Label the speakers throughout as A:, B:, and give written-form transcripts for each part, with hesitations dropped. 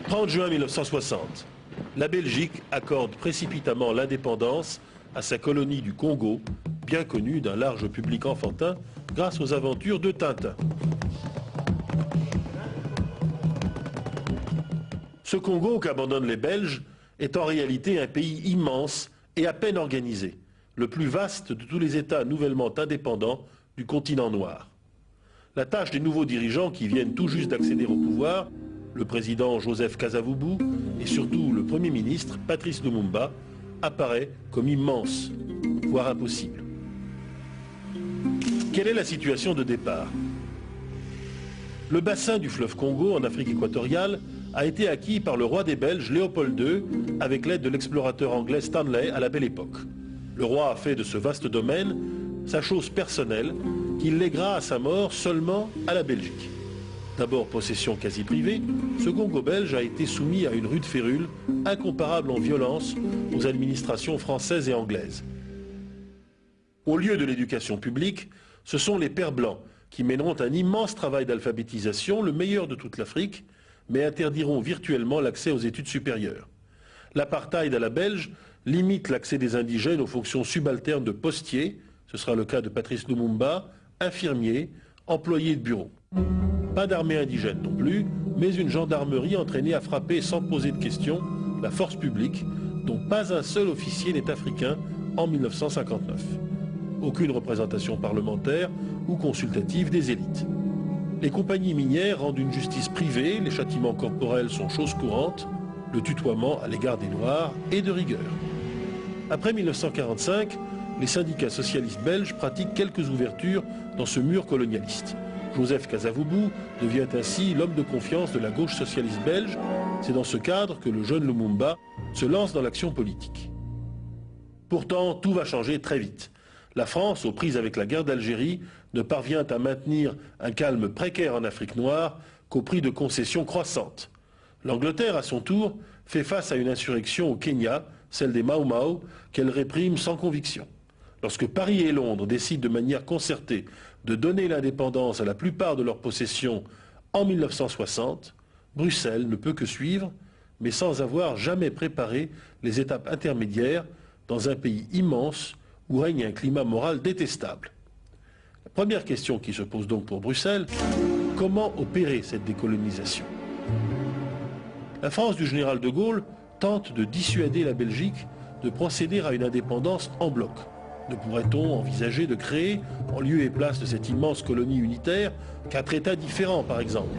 A: 30 juin 1960, la Belgique accorde précipitamment l'indépendance à sa colonie du Congo, bien connue d'un large public enfantin grâce aux aventures de Tintin. Ce Congo qu'abandonnent les Belges est en réalité un pays immense et à peine organisé, le plus vaste de tous les États nouvellement indépendants du continent noir. La tâche des nouveaux dirigeants qui viennent tout juste d'accéder au pouvoir, le président Joseph Kasavubu et surtout le Premier ministre Patrice Lumumba, apparaît comme immense, voire impossible. Quelle est la situation de départ? Le bassin du fleuve Congo en Afrique équatoriale a été acquis par le roi des Belges Léopold II avec l'aide de l'explorateur anglais Stanley à la Belle Époque. Le roi a fait de ce vaste domaine sa chose personnelle qu'il léguera à sa mort seulement à la Belgique. D'abord possession quasi privée, ce Congo belge a été soumis à une rude férule incomparable en violence aux administrations françaises et anglaises. Au lieu de l'éducation publique, ce sont les Pères blancs qui mèneront un immense travail d'alphabétisation, le meilleur de toute l'Afrique, mais interdiront virtuellement l'accès aux études supérieures. L'apartheid à la belge limite l'accès des indigènes aux fonctions subalternes de postiers, ce sera le cas de Patrice Lumumba, infirmiers, employés de bureau. Pas d'armée indigène non plus, mais une gendarmerie entraînée à frapper sans poser de questions la force publique, dont pas un seul officier n'est africain en 1959. Aucune représentation parlementaire ou consultative des élites. Les compagnies minières rendent une justice privée, les châtiments corporels sont chose courante, le tutoiement à l'égard des Noirs est de rigueur. Après 1945, les syndicats socialistes belges pratiquent quelques ouvertures dans ce mur colonialiste. Joseph Kasavubu devient ainsi l'homme de confiance de la gauche socialiste belge. C'est dans ce cadre que le jeune Lumumba se lance dans l'action politique. Pourtant, tout va changer très vite. La France, aux prises avec la guerre d'Algérie, ne parvient à maintenir un calme précaire en Afrique noire qu'au prix de concessions croissantes. L'Angleterre, à son tour, fait face à une insurrection au Kenya, celle des Mau Mau, qu'elle réprime sans conviction. Lorsque Paris et Londres décident de manière concertée de donner l'indépendance à la plupart de leurs possessions en 1960, Bruxelles ne peut que suivre, mais sans avoir jamais préparé les étapes intermédiaires dans un pays immense où règne un climat moral détestable. La première question qui se pose donc pour Bruxelles, comment opérer cette décolonisation? La France du général de Gaulle tente de dissuader la Belgique de procéder à une indépendance en bloc. Ne pourrait-on envisager de créer, en lieu et place de cette immense colonie unitaire, 4 États différents par exemple?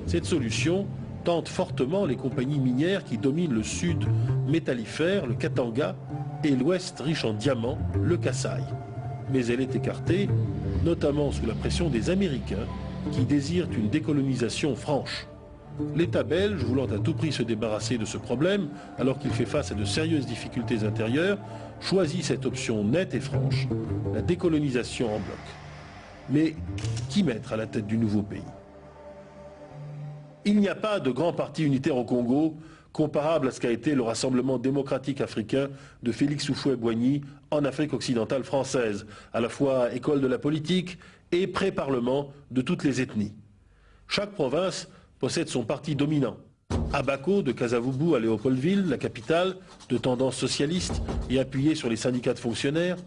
A: Cette solution tente fortement les compagnies minières qui dominent le sud métallifère, le Katanga, et l'ouest riche en diamants, le Kasaï. Mais elle est écartée, notamment sous la pression des Américains, qui désirent une décolonisation franche. L'État belge, voulant à tout prix se débarrasser de ce problème, alors qu'il fait face à de sérieuses difficultés intérieures, choisit cette option nette et franche, la décolonisation en bloc. Mais qui mettre à la tête du nouveau pays? Il n'y a pas de grand parti unitaire au Congo comparable à ce qu'a été le Rassemblement démocratique africain de Félix Houphouët-Boigny en Afrique occidentale française, à la fois école de la politique et pré-parlement de toutes les ethnies. Chaque province possède son parti dominant. Abako de Kasavubu à Léopoldville, la capitale, de tendance socialiste et appuyée sur les syndicats de fonctionnaires.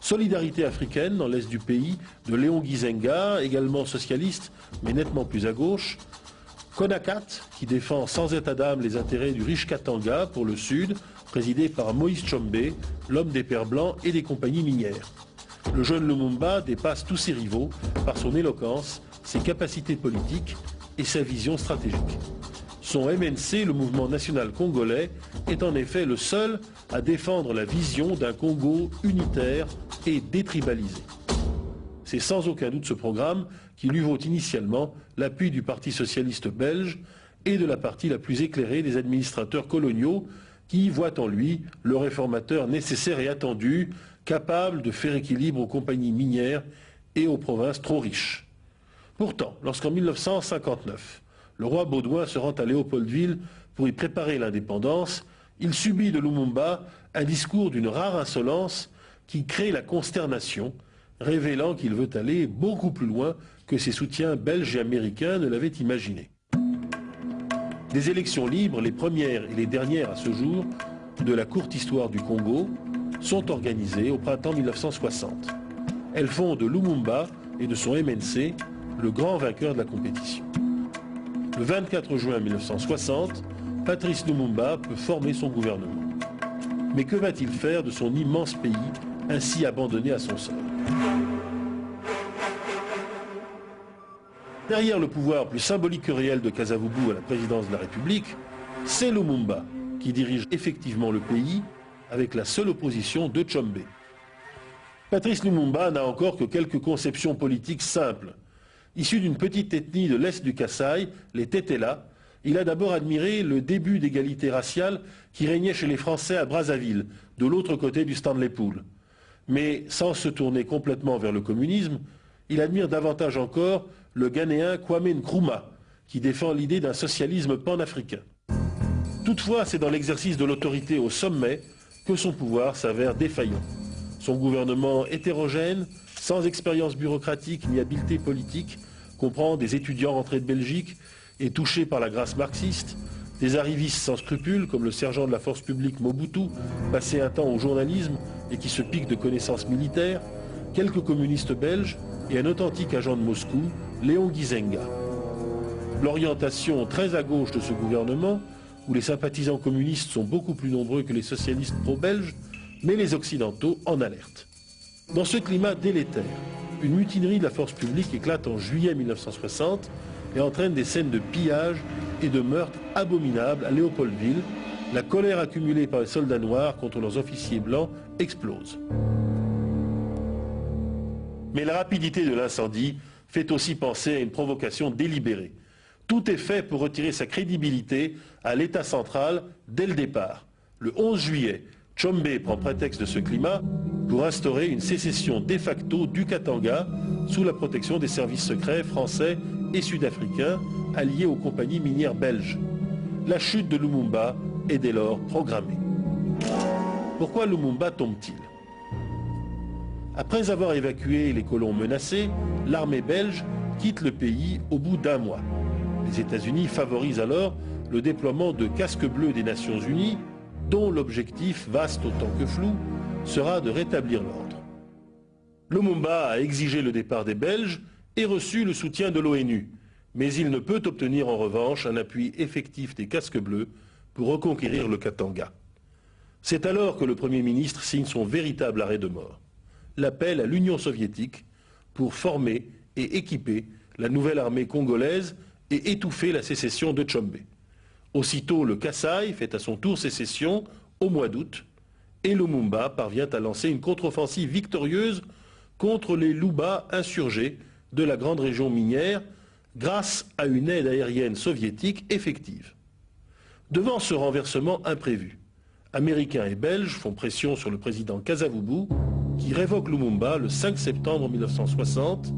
A: Solidarité africaine dans l'est du pays, de Léon Gizenga, également socialiste, mais nettement plus à gauche. Konakat, qui défend sans état d'âme les intérêts du riche Katanga pour le sud, présidé par Moïse Tshombe, l'homme des Pères blancs et des compagnies minières. Le jeune Lumumba dépasse tous ses rivaux par son éloquence, ses capacités politiques et sa vision stratégique. Son MNC, le mouvement national congolais, est en effet le seul à défendre la vision d'un Congo unitaire et détribalisé. C'est sans aucun doute ce programme qui lui vaut initialement l'appui du Parti socialiste belge et de la partie la plus éclairée des administrateurs coloniaux qui voient en lui le réformateur nécessaire et attendu, capable de faire équilibre aux compagnies minières et aux provinces trop riches. Pourtant, lorsqu'en 1959, le roi Baudouin se rend à Léopoldville pour y préparer l'indépendance, il subit de Lumumba un discours d'une rare insolence qui crée la consternation, révélant qu'il veut aller beaucoup plus loin que ses soutiens belges et américains ne l'avaient imaginé. Des élections libres, les premières et les dernières à ce jour, de la courte histoire du Congo, sont organisées au printemps 1960. Elles font de Lumumba et de son MNC le grand vainqueur de la compétition. Le 24 juin 1960, Patrice Lumumba peut former son gouvernement. Mais que va-t-il faire de son immense pays, ainsi abandonné à son sort? Derrière le pouvoir plus symbolique que réel de Kasavubu à la présidence de la République, c'est Lumumba qui dirige effectivement le pays avec la seule opposition de Tshombe. Patrice Lumumba n'a encore que quelques conceptions politiques simples. Issu d'une petite ethnie de l'est du Kasaï, les Tetela, il a d'abord admiré le début d'égalité raciale qui régnait chez les Français à Brazzaville, de l'autre côté du Stanley Pool. Mais sans se tourner complètement vers le communisme, il admire davantage encore le Ghanéen Kwame Nkrumah, qui défend l'idée d'un socialisme panafricain. Toutefois, c'est dans l'exercice de l'autorité au sommet que son pouvoir s'avère défaillant. Son gouvernement hétérogène, sans expérience bureaucratique ni habileté politique, comprend des étudiants rentrés de Belgique et touchés par la grâce marxiste, des arrivistes sans scrupules comme le sergent de la force publique Mobutu, passé un temps au journalisme et qui se pique de connaissances militaires, quelques communistes belges et un authentique agent de Moscou, Léon Gizenga. L'orientation très à gauche de ce gouvernement, où les sympathisants communistes sont beaucoup plus nombreux que les socialistes pro-belges, met les Occidentaux en alerte. Dans ce climat délétère, une mutinerie de la force publique éclate en juillet 1960 et entraîne des scènes de pillage et de meurtres abominables à Léopoldville. La colère accumulée par les soldats noirs contre leurs officiers blancs explose. Mais la rapidité de l'incendie fait aussi penser à une provocation délibérée. Tout est fait pour retirer sa crédibilité à l'État central dès le départ. Le 11 juillet, Tshombe prend prétexte de ce climat pour instaurer une sécession de facto du Katanga sous la protection des services secrets français et sud-africains alliés aux compagnies minières belges. La chute de Lumumba est dès lors programmée. Pourquoi Lumumba tombe-t-il? Après avoir évacué les colons menacés, l'armée belge quitte le pays au bout d'un mois. Les États-Unis favorisent alors le déploiement de casques bleus des Nations Unies, dont l'objectif, vaste autant que flou, sera de rétablir l'ordre. Lumumba a exigé le départ des Belges et reçu le soutien de l'ONU, mais il ne peut obtenir en revanche un appui effectif des casques bleus pour reconquérir le Katanga. C'est alors que le Premier ministre signe son véritable arrêt de mort, l'appel à l'Union soviétique pour former et équiper la nouvelle armée congolaise et étouffer la sécession de Tshombe. Aussitôt, le Kasaï fait à son tour sécession au mois d'août et Lumumba parvient à lancer une contre-offensive victorieuse contre les Luba insurgés de la grande région minière grâce à une aide aérienne soviétique effective. Devant ce renversement imprévu, Américains et Belges font pression sur le président Kasavubu qui révoque Lumumba le 5 septembre 1960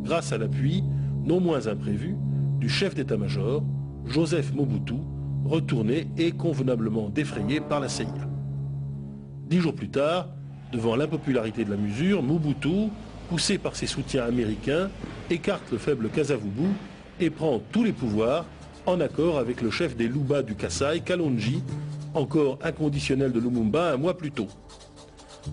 A: grâce à l'appui, non moins imprévu, du chef d'état-major, Joseph Mobutu, retourné et convenablement défrayé par la CIA. 10 jours plus tard, devant l'impopularité de la mesure, Mobutu, poussé par ses soutiens américains, écarte le faible Kasavubu et prend tous les pouvoirs en accord avec le chef des Luba du Kasaï, Kalonji, encore inconditionnel de Lumumba un mois plus tôt.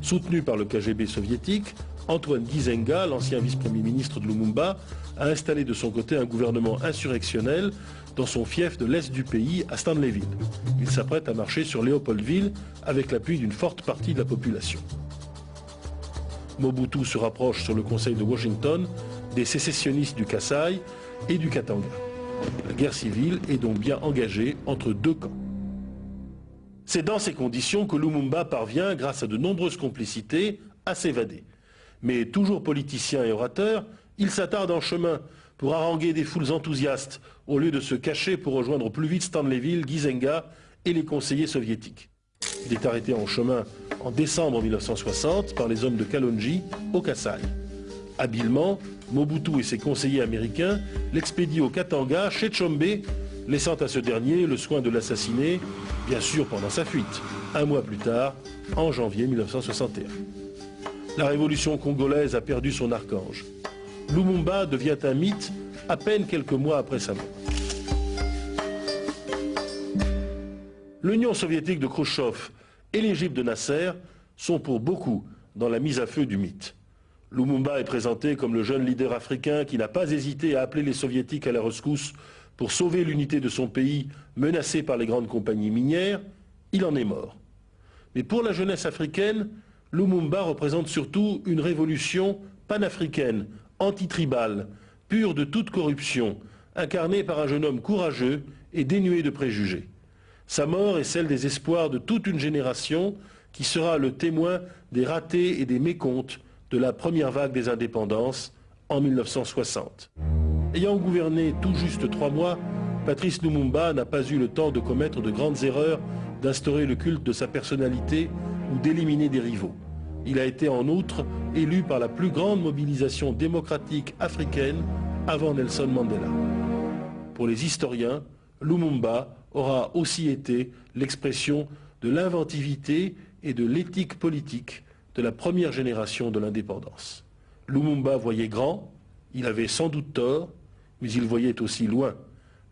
A: Soutenu par le KGB soviétique, Antoine Gizenga, l'ancien vice-premier ministre de Lumumba, a installé de son côté un gouvernement insurrectionnel dans son fief de l'est du pays, à Stanleyville. Il s'apprête à marcher sur Léopoldville avec l'appui d'une forte partie de la population. Mobutu se rapproche sur le Conseil de Washington des sécessionnistes du Kasaï et du Katanga. La guerre civile est donc bien engagée entre deux camps. C'est dans ces conditions que Lumumba parvient, grâce à de nombreuses complicités, à s'évader. Mais toujours politicien et orateur, il s'attarde en chemin pour haranguer des foules enthousiastes au lieu de se cacher pour rejoindre plus vite Stanleyville, Gizenga et les conseillers soviétiques. Il est arrêté en chemin en décembre 1960 par les hommes de Kalonji au Kasaï. Habilement, Mobutu et ses conseillers américains l'expédient au Katanga, chez Tshombe, laissant à ce dernier le soin de l'assassiner, bien sûr pendant sa fuite, un mois plus tard, en janvier 1961. La révolution congolaise a perdu son archange. Lumumba devient un mythe à peine quelques mois après sa mort. L'Union soviétique de Khrouchtchev et l'Égypte de Nasser sont pour beaucoup dans la mise à feu du mythe. Lumumba est présenté comme le jeune leader africain qui n'a pas hésité à appeler les soviétiques à la rescousse pour sauver l'unité de son pays menacé par les grandes compagnies minières. Il en est mort. Mais pour la jeunesse africaine, Lumumba représente surtout une révolution panafricaine, antitribale, pure de toute corruption, incarnée par un jeune homme courageux et dénué de préjugés. Sa mort est celle des espoirs de toute une génération qui sera le témoin des ratés et des mécomptes de la première vague des indépendances en 1960. Ayant gouverné tout juste 3 mois, Patrice Lumumba n'a pas eu le temps de commettre de grandes erreurs, d'instaurer le culte de sa personnalité ou d'éliminer des rivaux. Il a été en outre élu par la plus grande mobilisation démocratique africaine avant Nelson Mandela. Pour les historiens, Lumumba aura aussi été l'expression de l'inventivité et de l'éthique politique de la première génération de l'indépendance. Lumumba voyait grand, il avait sans doute tort, mais il voyait aussi loin,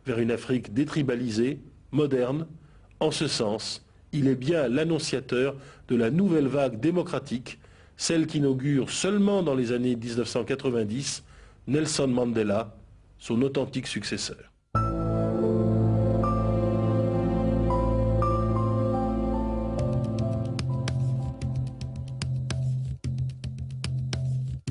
A: vers une Afrique détribalisée, moderne. En ce sens, il est bien l'annonciateur de la nouvelle vague démocratique, celle qu'inaugure seulement dans les années 1990 Nelson Mandela, son authentique successeur.